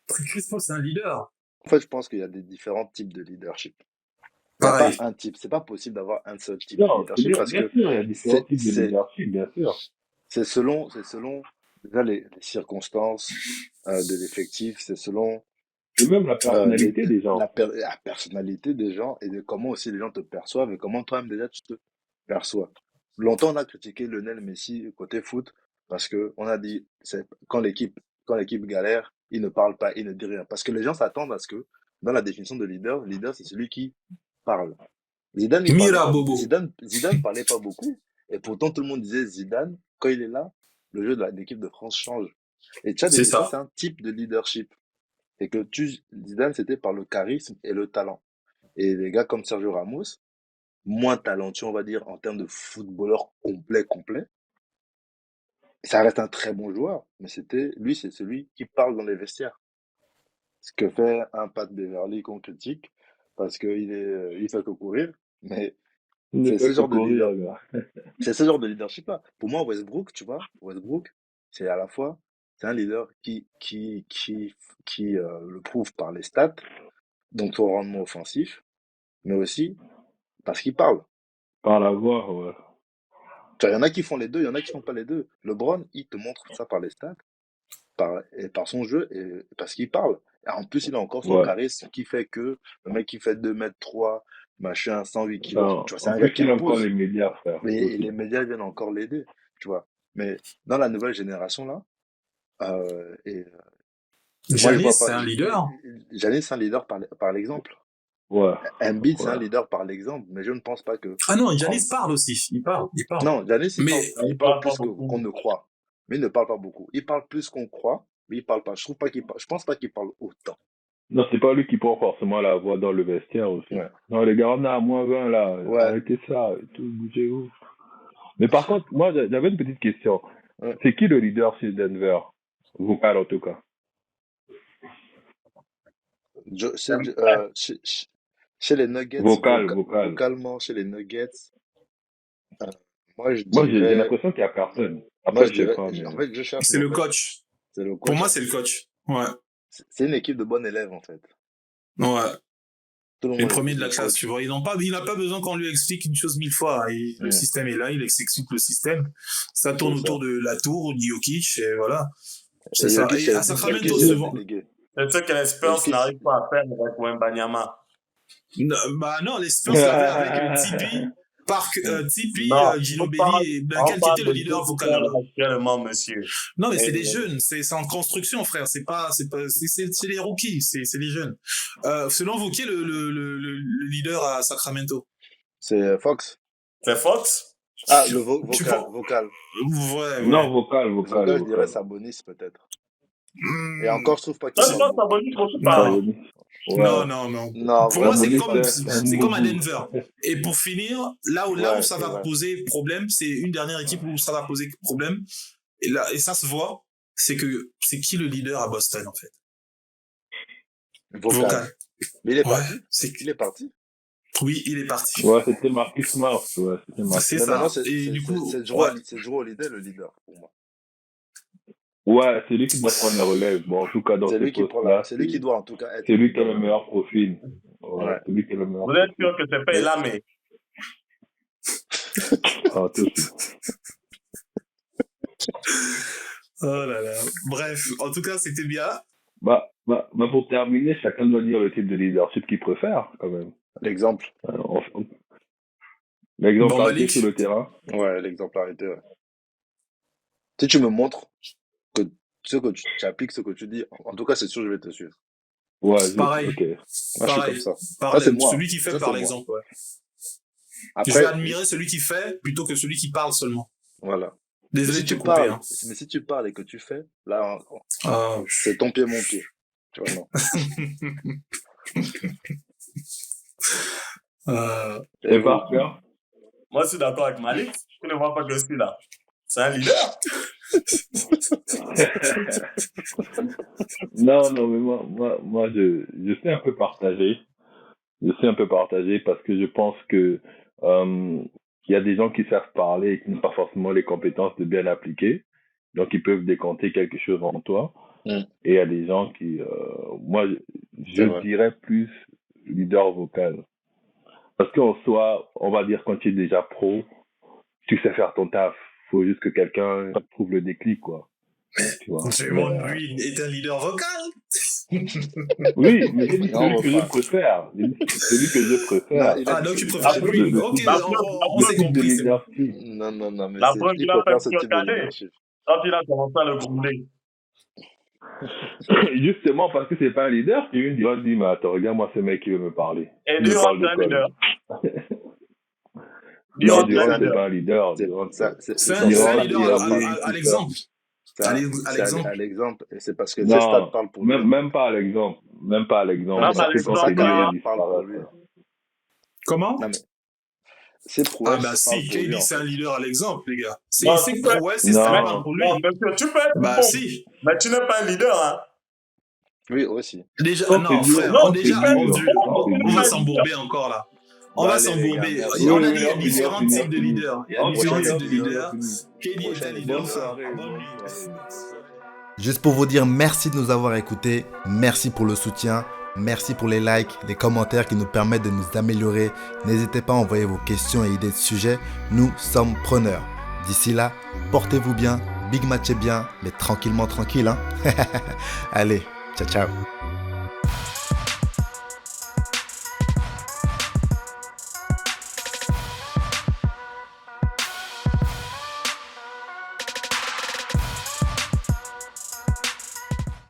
Chris Paul, c'est un leader. En fait, je pense qu'il y a des différents types de leadership. Il n'y a pas Pareil. un type. C'est pas possible d'avoir un seul type de Non, leadership parce bien que sûr, il y a différents c'est, types de c'est, leadership, bien sûr. c'est selon déjà les circonstances de l'effectif, c'est selon Et même la les, personnalité des gens. la personnalité des gens et de comment aussi les gens te perçoivent et comment toi-même déjà tu te perçois. Longtemps on a critiqué Lionel Messi côté foot parce que on a dit c'est quand l'équipe galère, il ne parle pas, il ne dit rien parce que les gens s'attendent à ce que dans la définition de leader, le leader c'est celui qui parle. Zidane il parlait Mira pas Bobo. Zidane parlait pas beaucoup et pourtant tout le monde disait Zidane quand il est là, le jeu de l'équipe de France change. Et C'est ça ça. c'est un type de leadership. Et que Zidane, c'était par le charisme et le talent. Et les gars comme Sergio Ramos, moins talentueux, on va dire, en termes de footballeur complet, ça reste un très bon joueur, mais lui, c'est celui qui parle dans les vestiaires. Ce que fait un Pat Beverly qu'on critique, parce il fait que courir, mais Il ne c'est ce fait que genre de courir, leader, le gars. c'est ce genre de leadership-là. Pour moi, Westbrook, tu vois, Westbrook, c'est à la fois, c'est un leader qui le prouve par les stats, donc son rendement offensif, mais aussi parce qu'il parle. Par la voix, ouais. Tu vois, il y en a qui font les deux, il y en a qui font pas les deux. LeBron, il te montre ça par les stats, et par son jeu, et parce qu'il parle. Et en plus, il a encore son Ouais. charisme qui fait que le mec qui fait 2 m 3, machin, 108 kilos, Non, tu vois, c'est en un gars plus, qui il a encore impose. les médias, frère. Et Aussi. les médias viennent encore l'aider, tu vois. Mais dans la nouvelle génération, là, et moi, je Giannis, vois c'est pas. un leader. Giannis, c'est un leader par l'exemple. Ouais, Embiid, c'est un ouais. leader par l'exemple, mais je ne pense pas que Ah non, en Giannis parle aussi. Il parle. Non, Giannis, Mais il Il parle parle pas plus beaucoup. qu'on ne croit. Mais il ne parle pas beaucoup. Il parle plus qu'on croit, mais il parle pas. Je trouve pas qu'il parle. Je pense pas qu'il parle autant. Non, c'est pas lui qui prend forcément la voix dans le vestiaire aussi. Ouais. Non, les gars, on a à -20 là. Ouais. Arrêtez ça. Et tout, bougez-vous. Mais par contre, moi, j'avais une petite question. Ouais. C'est qui le leader chez Denver? Vocal, en tout cas. Chez les Nuggets, Vocal. vocalement, chez les Nuggets, euh, moi je Moi, j'ai dirais, l'impression qu'il y a personne. moi Après, je je sais dirais, pas, mais... en fait, je cherche, c'est mais en le fait, coach. c'est le Pour coach. moi, c'est le coach. Ouais. C'est une équipe de bons élèves, en fait. Ouais. Tout le Les monde premiers écoute de la le classe, coach. tu vois. Il n'a pas besoin qu'on lui explique une chose 1000 fois. Le système est là, il explique le système. Ça tourne C'est ça. autour de la tour, du Jokic, et voilà. C'est Et ça. Jokic, Et à Sacramento, il est souvent. délégué. C'est ce que les Spurs Jokic, n'arrivent pas à faire avec Wembanyama. Non, les Spurs l'avaient avec Tipeee, Non, Ginobili. on Lequel qui était parle le de leader tout vocal faire là-bas? actuellement, monsieur. Non, mais Et c'est des jeunes. C'est en construction, frère. C'est les rookies. C'est les jeunes. Selon vous, qui est le leader à Sacramento? c'est Fox. c'est Fox? Ah, Tu penses? vocal. Ouais. Non, vocal. Vocal, je dirais Sabonis, peut-être. Et encore, je trouve pas qu'il Toi, tu parle penses beaucoup. Sabonis trop Non. parler? Sabonis. Ouais. Non. Non, Pour moi, vraiment. c'est comme à Denver. Et pour finir, là où Ouais, ça c'est va vrai. poser problème, c'est une dernière équipe où ça va poser problème. Et ça se voit, c'est qui le leader à Boston, en fait? Vocal. Mais il est Ouais, parti. Il est parti. Oui, il est parti. Ouais, c'était Marcus Smart. Ouais, c'était Marcus. C'est Mais ça. maintenant, Et du coup, c'est Drew Holiday, le leader, pour moi. Ouais, c'est lui qui doit prendre la relève. Bon, en tout cas, dans C'est ce lui qui prend poste-là, c'est lui qui doit, en tout cas, être c'est le lui qui a leader. le meilleur profil. Ouais, Ouais. c'est lui qui a le meilleur Vous êtes profil. sûr que c'est pas Elamé? Ah, tout de suite. oh là là. Bref, en tout cas, c'était bien. Bah, pour terminer, chacun doit dire le type de leadership qu'il préfère, quand même. L'exemple. L'exemplarité Malik. sur le terrain. Ouais, l'exemplarité, ouais. Si tu me montres que tu appliques ce que tu dis, en tout cas, c'est sûr, je vais te suivre. Ouais, Pareil. ok. Moi, je suis comme ça. Pareil. Ça, c'est moi. Celui qui fait Ça, par c'est moi. l'exemple, ouais. Après, Je vais admirer celui qui fait plutôt que celui qui parle seulement. voilà. Désolé Mais de si te tu couper. parles, mais si tu parles et que tu fais, là, c'est ton pied, mon pied. Tu vois, non. Et Parker? Moi, je suis d'accord avec Malik. Je ne vois pas que celui-là. C'est un leader. Non, mais moi, je suis un peu partagé. Je suis un peu partagé parce que je pense que il y a des gens qui savent parler et qui n'ont pas forcément les compétences de bien appliquer. Donc, ils peuvent décanter quelque chose en toi. Mm. Et il y a des gens qui... moi, je dirais plus leader vocal. Parce qu'en soi, on va dire quand tu es déjà pro, tu sais faire ton taf. Faut juste que quelqu'un trouve le déclic, quoi. Tu vois. Draymond Green est un leader vocal. Oui, mais c'est Non, celui que je enfin. préfère. Celui que je préfère. Non, il a- Ah, donc tu préfères La Green. le- Ok, la on Le s'est type de compris. c'est bon. leadership. non, mais La c'est, preuve il qu'il a fait préfère ce plus type de cadet leadership. quand il a commencé à le gronder. Justement, parce que c'est pas un leader, Kevin Durant dit, mais attends, regarde-moi ce mec qui veut me parler. Et Il me Durant, parle c'est de un quoi, leader. lui? Durant, Non, c'est un Durant, c'est leader. pas un leader. C'est Durant, ça, c'est C'est ça, un, c'est c'est un pas Durant, leader il il a en parle. à l'exemple. Ça, À c'est l'exemple. à l'exemple. Et c'est parce que ses stats non, parlent pour lui. même pas à l'exemple. Même pas à Non, l'exemple. mais Même à Parce que quand sa l'exemple, KD carrière est parle pour lui. disparaître, Comment? Non, mais ses Ah prouesses bah parlent si, pour lui, KD en c'est un fait. leader à l'exemple, les gars. non, C'est tu peux, prouesse et ça mais, parle non. pour lui. non, mais tu peux être Bah bon, si. mais tu n'es pas un leader, hein. Oui, aussi. Déjà, Quand c'est non, dur, frère, Non, quand tu c'est peux être dur, on bon, quand c'est mais tu on n'es va pas un dur. leader. s'embourber encore là. On Bon, va allez, les gars, s'embourber. merci. On Oui, a oui, dit il y a on finit, différents types de leaders. Il y a On différents finit, types on de finit, on leaders. finit. KD est un leader. Bonne soirée. Bonne Bonne nuit. soirée. Juste pour vous dire merci de nous avoir écoutés, merci pour le soutien, merci pour les likes, les commentaires qui nous permettent de nous améliorer. N'hésitez pas à envoyer vos questions et idées de sujets, nous sommes preneurs. D'ici là, portez-vous bien, big matchez bien, mais tranquillement tranquille. Hein. Allez, ciao ciao.